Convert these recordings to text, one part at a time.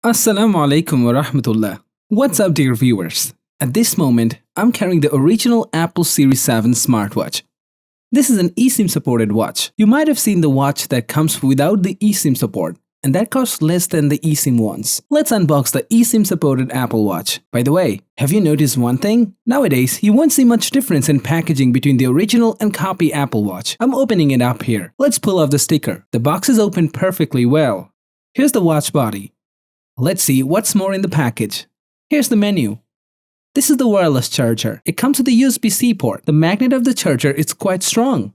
Assalamu alaikum wa rahmatullah. What's up, dear viewers? At this moment, I'm carrying the original Apple Series 7 smartwatch. This is an eSIM supported watch. You might have seen the watch that comes without the eSIM support, and that costs less than the eSIM ones. Let's unbox the eSIM supported Apple Watch. By the way, have you noticed one thing? Nowadays, you won't see much difference in packaging between the original and copy Apple Watch. I'm opening it up here. Let's pull off the sticker. The box is opened perfectly well. Here's the watch body. Let's see what's more in the package. Here's the menu. This is the wireless charger. It comes with a USB-C port. The magnet of the charger is quite strong.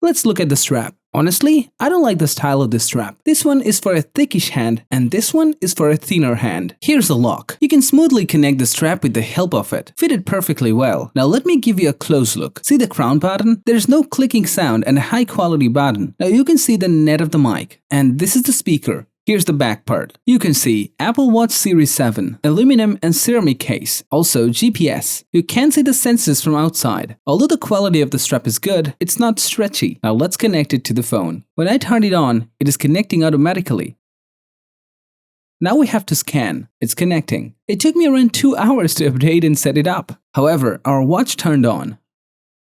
Let's look at the strap. Honestly, I don't like the style of this strap. This one is for a thickish hand and this one is for a thinner hand. Here's the lock. You can smoothly connect the strap with the help of it. Fitted perfectly well. Now let me give you a close look. See the crown button? There's no clicking sound and a high quality button. Now you can see the net of the mic. And this is the speaker. Here's the back part. You can see Apple Watch Series 7, aluminum and ceramic case, also GPS. You can see the sensors from outside. Although the quality of the strap is good, it's not stretchy. Now let's connect it to the phone. When I turn it on, it is connecting automatically. Now we have to scan. It's connecting. It took me around 2 hours to update and set it up. However, our watch turned on.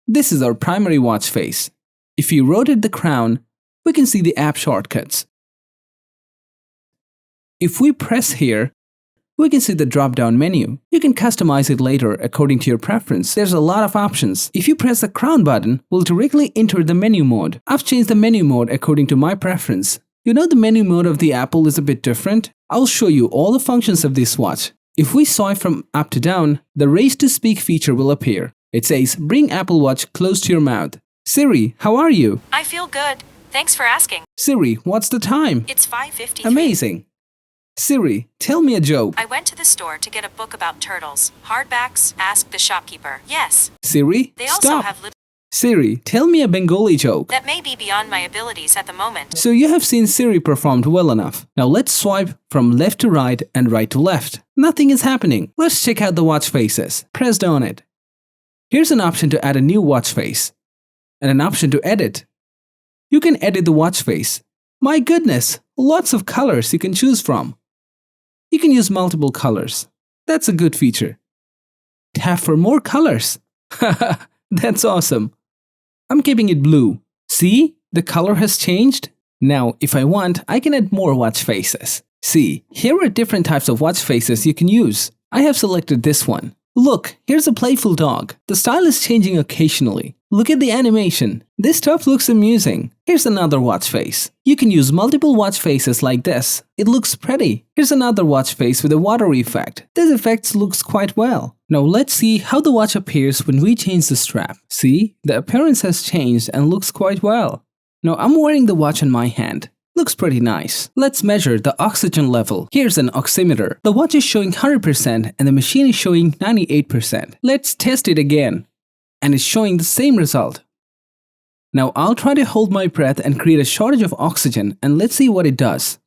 This is our primary watch face. If you rotate the crown, we can see the app shortcuts. If we press here, we can see the drop-down menu. You can customize it later according to your preference. There's a lot of options. If you press the crown button, we'll directly enter the menu mode. I've changed the menu mode according to my preference. You know the menu mode of the Apple is a bit different? I'll show you all the functions of this watch. If we swipe from up to down, the raise to speak feature will appear. It says, bring Apple Watch close to your mouth. Siri, how are you? I feel good. Thanks for asking. Siri, what's the time? It's 5:53. Amazing. Siri, tell me a joke. I went to the store to get a book about turtles. Hardbacks, ask the shopkeeper. Yes. Siri, They also stop. have Siri, tell me a Bengali joke. that may be beyond my abilities at the moment. So you have seen Siri performed well enough. Now let's swipe from left to right and right to left. Nothing is happening. Let's check out the watch faces. Press on it. Here's an option to add a new watch face. And an option to edit. You can edit the watch face. My goodness, lots of colors you can choose from. You can use multiple colors. That's a good feature. Tap for more colors. Haha, that's awesome. I'm keeping it blue. See? The color has changed. Now, if I want, I can add more watch faces. See, here are different types of watch faces you can use. I have selected this one. Look, here's a playful dog. The style is changing occasionally. Look at the animation. This stuff looks amusing. Here's another watch face. You can use multiple watch faces like this. It looks pretty. Here's another watch face with a water effect. This effect looks quite well. Now let's see how the watch appears when we change the strap. See, the appearance has changed and looks quite well. Now I'm wearing the watch on my hand. Looks pretty nice. Let's measure the oxygen level. Here's an oximeter. The watch is showing 100% and the machine is showing 98%. Let's test it again. And it's showing the same result. Now I'll try to hold my breath and create a shortage of oxygen and let's see what it does.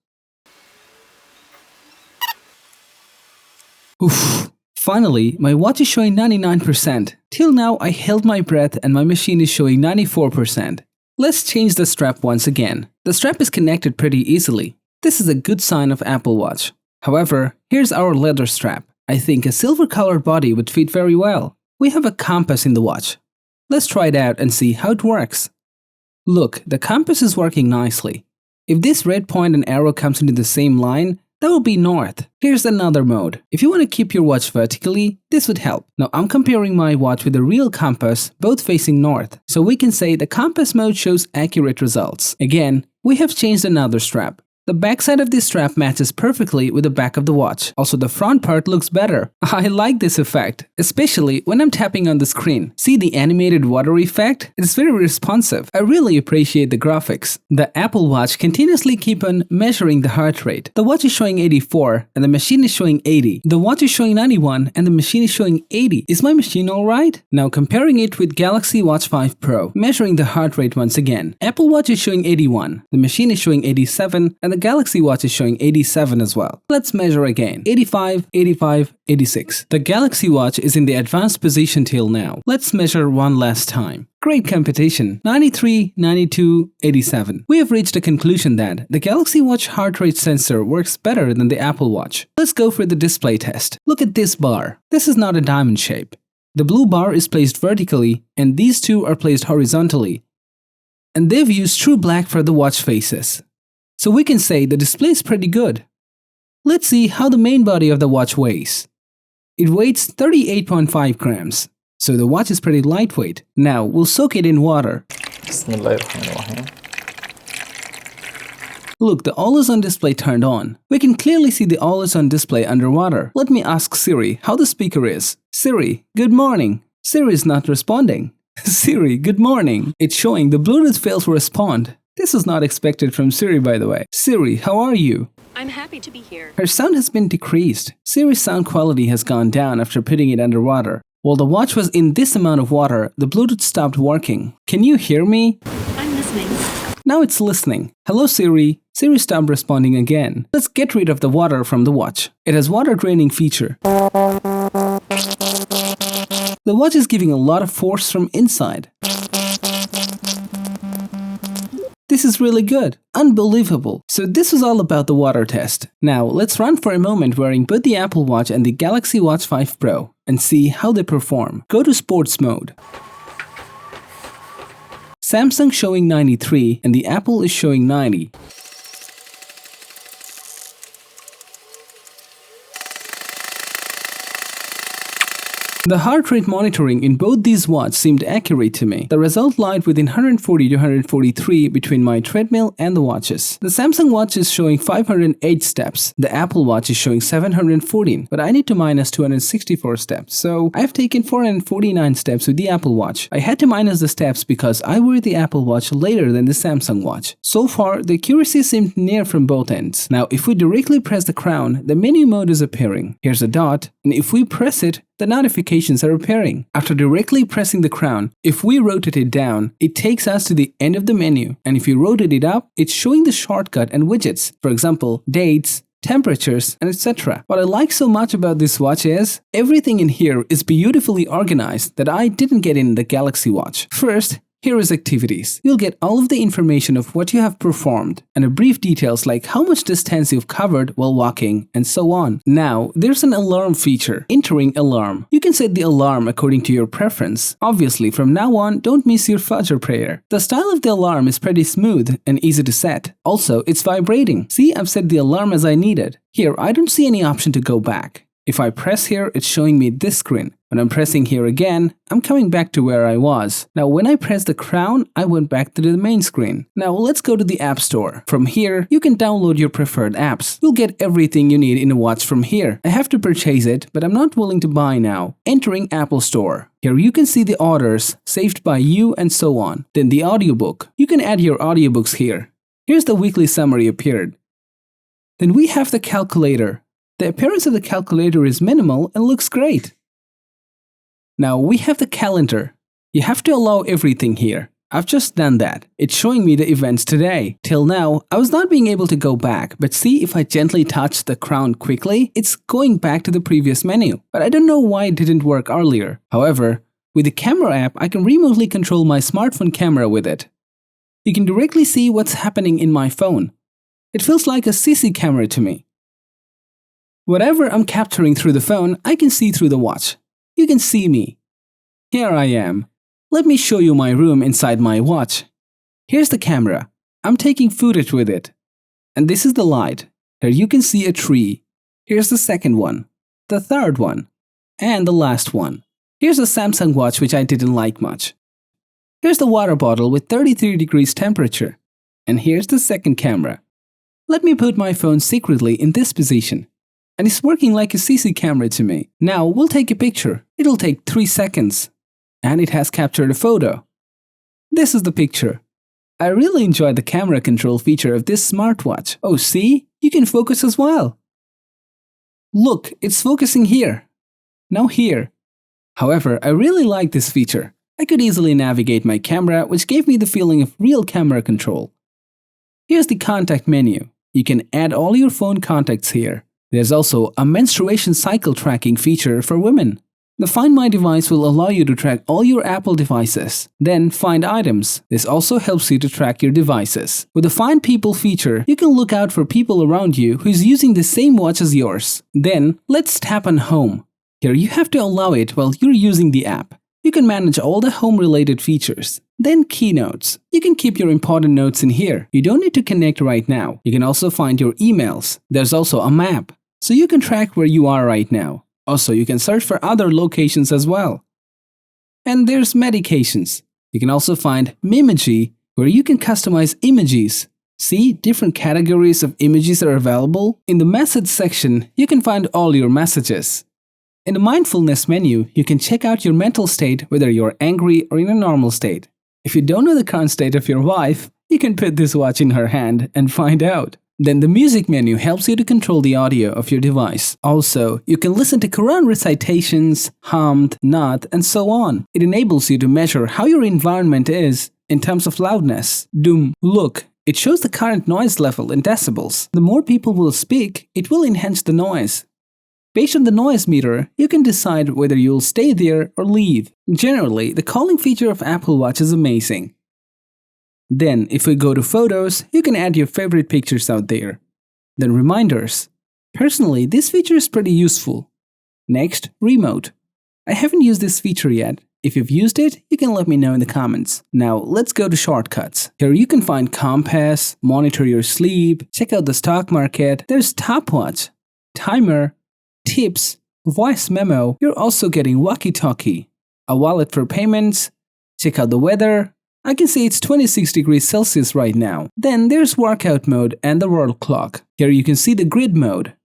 Oof. Finally, my watch is showing 99%. Till now I held my breath and my machine is showing 94%. Let's change the strap once again. The strap is connected pretty easily. This is a good sign of Apple Watch. However, here's our leather strap. I think a silver colored body would fit very well. We have a compass in the watch. Let's try it out and see how it works. Look, the compass is working nicely. If this red point and arrow comes into the same line, that will be north. Here's another mode. If you want to keep your watch vertically, this would help. Now I'm comparing my watch with a real compass, both facing north. So we can say the compass mode shows accurate results. Again, we have changed another strap. The backside of this strap matches perfectly with the back of the watch. Also, the front part looks better. I like this effect, especially when I'm tapping on the screen. See the animated water effect? It's very responsive. I really appreciate the graphics. The Apple Watch continuously keep on measuring the heart rate. The watch is showing 84 and the machine is showing 80. The watch is showing 91 and the machine is showing 80. Is my machine alright? Now comparing it with Galaxy Watch 5 Pro, measuring the heart rate once again. Apple Watch is showing 81, the machine is showing 87, and the Galaxy Watch is showing 87 as well. Let's measure again. 85, 85, 86. The Galaxy Watch is in the advanced position till now. Let's measure one last time. Great competition. 93, 92, 87. We have reached a conclusion that the Galaxy Watch heart rate sensor works better than the Apple Watch. Let's go for the display test. Look at this bar. This is not a diamond shape. The blue bar is placed vertically and these two are placed horizontally. And they've used true black for the watch faces. So we can say the display is pretty good. Let's see how the main body of the watch weighs. It weighs 38.5 grams. So the watch is pretty lightweight. Now we'll soak it in water. Look, the always-on display turned on. We can clearly see the always-on display underwater. Let me ask Siri how the speaker is. Siri, good morning. Siri is not responding. Siri, good morning. It's showing the Bluetooth failed to respond. This was not expected from Siri, by the way. Siri, how are you? I'm happy to be here. Her sound has been decreased. Siri's sound quality has gone down after putting it underwater. While the watch was in this amount of water, the Bluetooth stopped working. Can you hear me? I'm listening. Now it's listening. Hello Siri. Siri stopped responding again. Let's get rid of the water from the watch. It has water draining feature. The watch is giving a lot of force from inside. This is really good. Unbelievable. So this was all about the water test. Now let's run for a moment wearing both the Apple Watch and the Galaxy Watch 5 Pro and see how they perform. Go to sports mode. Samsung showing 93 and the Apple is showing 90. The heart rate monitoring in both these watches seemed accurate to me. The result lied within 140 to 143 between my treadmill and the watches. The Samsung watch is showing 508 steps. The Apple Watch is showing 714, but I need to minus 264 steps. So I've taken 449 steps with the Apple Watch. I had to minus the steps because I wear the Apple Watch later than the Samsung watch. So far, the accuracy seemed near from both ends. Now, if we directly press the crown, the menu mode is appearing. Here's a dot, and if we press it, the notifications are appearing. After directly pressing the crown, if we rotate it down, it takes us to the end of the menu. And if you rotate it up, it's showing the shortcut and widgets. For example, dates, temperatures, and etc. What I like so much about this watch is, everything in here is beautifully organized that I didn't get in the Galaxy Watch. First, here is activities. You'll get all of the information of what you have performed and a brief details like how much distance you've covered while walking and so on. Now, there's an alarm feature, entering alarm. You can set the alarm according to your preference. Obviously, from now on, don't miss your Fajr prayer. The style of the alarm is pretty smooth and easy to set. Also, it's vibrating. See, I've set the alarm as I needed. Here, I don't see any option to go back. If I press here, it's showing me this screen. When I'm pressing here again, I'm coming back to where I was. Now when I press the crown, I went back to the main screen. Now let's go to the App Store. From here, you can download your preferred apps. You'll get everything you need in a watch from here. I have to purchase it, but I'm not willing to buy now. Entering Apple Store. Here you can see the orders saved by you and so on. Then the audiobook. You can add your audiobooks here. Here's the weekly summary appeared. Then we have the calculator. The appearance of the calculator is minimal and looks great. Now we have the calendar. You have to allow everything here. I've just done that. It's showing me the events today. Till now, I was not being able to go back, but see if I gently touch the crown quickly, it's going back to the previous menu. But I don't know why it didn't work earlier. However, with the camera app, I can remotely control my smartphone camera with it. You can directly see what's happening in my phone. It feels like a CC camera to me. Whatever I'm capturing through the phone, I can see through the watch. You can see me. Here I am. Let me show you my room inside my watch. Here's the camera. I'm taking footage with it. And this is the light. Here you can see a tree. Here's the second one, the third one, and the last one. Here's a Samsung watch which I didn't like much. Here's the water bottle with 33 degrees temperature. And here's the second camera. Let me put my phone secretly in this position. And it's working like a CC camera to me. Now we'll take a picture. It'll take 3 seconds. And it has captured a photo. This is the picture. I really enjoy the camera control feature of this smartwatch. Oh, see? You can focus as well. Look, it's focusing here. Now here. However, I really like this feature. I could easily navigate my camera, which gave me the feeling of real camera control. Here's the contact menu. You can add all your phone contacts here. There's also a menstruation cycle tracking feature for women. The Find My device will allow you to track all your Apple devices. Then find items. This also helps you to track your devices. With the Find People feature, you can look out for people around you who is using the same watch as yours. Then let's tap on Home. Here you have to allow it while you're using the app. You can manage all the home-related features. Then Keynotes. You can keep your important notes in here. You don't need to connect right now. You can also find your emails. There's also a map, so you can track where you are right now. Also, you can search for other locations as well. And there's Medications. You can also find Memoji, where you can customize images. See, different categories of images are available. In the Message section, you can find all your messages. In the Mindfulness menu, you can check out your mental state, whether you're angry or in a normal state. If you don't know the current state of your wife, you can put this watch in her hand and find out. Then the Music menu helps you to control the audio of your device. Also, you can listen to Quran recitations, Hamd, Naat, and so on. It enables you to measure how your environment is in terms of loudness. Look, it shows the current noise level in decibels. The more people will speak, it will enhance the noise. Based on the noise meter, you can decide whether you'll stay there or leave. Generally, the calling feature of Apple Watch is amazing. Then, if we go to Photos, you can add your favorite pictures out there. Then Reminders. Personally, this feature is pretty useful. Next, Remote. I haven't used this feature yet. If you've used it, you can let me know in the comments. Now, let's go to Shortcuts. Here you can find Compass, monitor your sleep, check out the stock market, there's Stopwatch, Timer, Tips, Voice Memo. You're also getting Walkie-Talkie, a wallet for payments, check out the weather. I can see it's 26 degrees Celsius right now. Then there's Workout Mode and the World Clock. Here you can see the Grid Mode.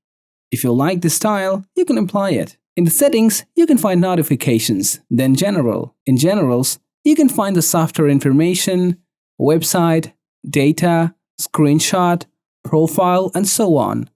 If you like this style, you can apply it. In the Settings, you can find Notifications, then General. In Generals, you can find the software information, website, data, screenshot, profile, and so on.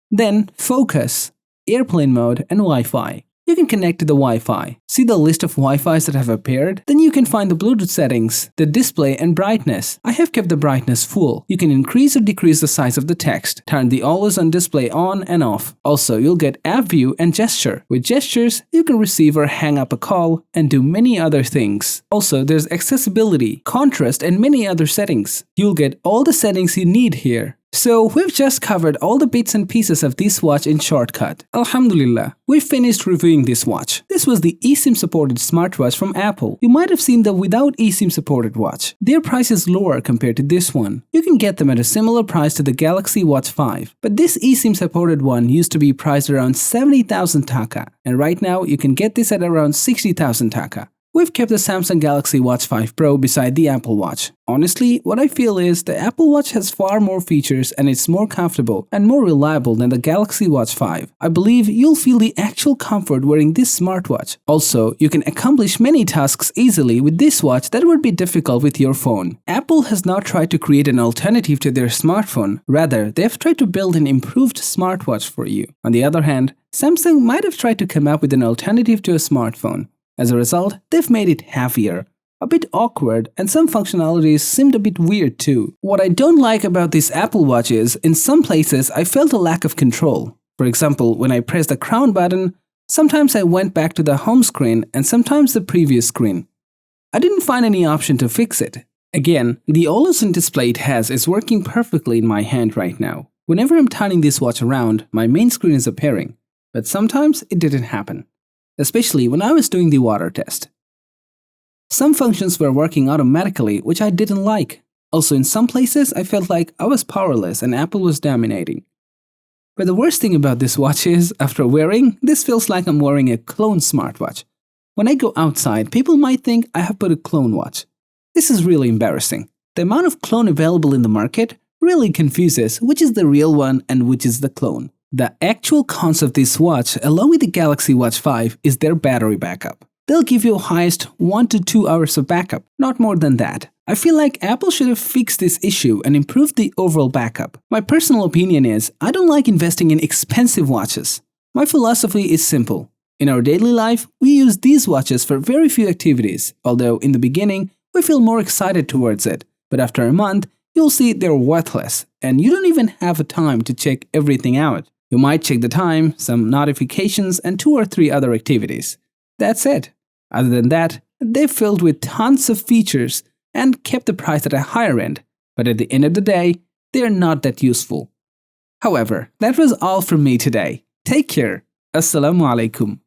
Then Focus, Airplane Mode, and Wi-Fi. You can connect to the Wi-Fi. See the list of Wi-Fis that have appeared? Then you can find the Bluetooth settings, the display and brightness. I have kept the brightness full. You can increase or decrease the size of the text. Turn the always on display on and off. Also, you'll get app view and gesture. With gestures, you can receive or hang up a call and do many other things. Also, there's accessibility, contrast, and many other settings. You'll get all the settings you need here. So, we've just covered all the bits and pieces of this watch in shortcut. Alhamdulillah, we finished reviewing this watch. This was the eSIM supported smartwatch from Apple. You might have seen the without eSIM supported watch. Their price is lower compared to this one. You can get them at a similar price to the Galaxy Watch 5. But this eSIM supported one used to be priced around 70,000 taka. And right now, you can get this at around 60,000 taka. We've kept the Samsung Galaxy Watch 5 Pro beside the Apple Watch. Honestly, what I feel is the Apple Watch has far more features and it's more comfortable and more reliable than the Galaxy Watch 5. I believe you'll feel the actual comfort wearing this smartwatch. Also, you can accomplish many tasks easily with this watch that would be difficult with your phone. Apple has not tried to create an alternative to their smartphone. Rather, they've tried to build an improved smartwatch for you. On the other hand, Samsung might have tried to come up with an alternative to a smartphone. As a result, they've made it heavier, a bit awkward, and some functionalities seemed a bit weird too. What I don't like about this Apple Watch is, in some places I felt a lack of control. For example, when I pressed the crown button, sometimes I went back to the home screen and sometimes the previous screen. I didn't find any option to fix it. Again, the always-on display it has is working perfectly in my hand right now. Whenever I'm turning this watch around, my main screen is appearing, but sometimes it didn't happen. Especially when I was doing the water test. Some functions were working automatically, which I didn't like. Also, in some places, I felt like I was powerless and Apple was dominating. But the worst thing about this watch is, after wearing, this feels like I'm wearing a clone smartwatch. When I go outside, people might think I have put a clone watch. This is really embarrassing. The amount of clone available in the market really confuses which is the real one and which is the clone. The actual cons of this watch, along with the Galaxy Watch 5, is their battery backup. They'll give you highest 1 to 2 hours of backup, not more than that. I feel like Apple should have fixed this issue and improved the overall backup. My personal opinion is, I don't like investing in expensive watches. My philosophy is simple. In our daily life, we use these watches for very few activities, although in the beginning, we feel more excited towards it. But after a month, you'll see they're worthless and you don't even have a time to check everything out. You might check the time, some notifications, and 2 or 3 other activities. That's it. Other than that, they're filled with tons of features and kept the price at a higher end, but at the end of the day, they're not that useful. However, that was all from me today. Take care. Assalamu alaikum.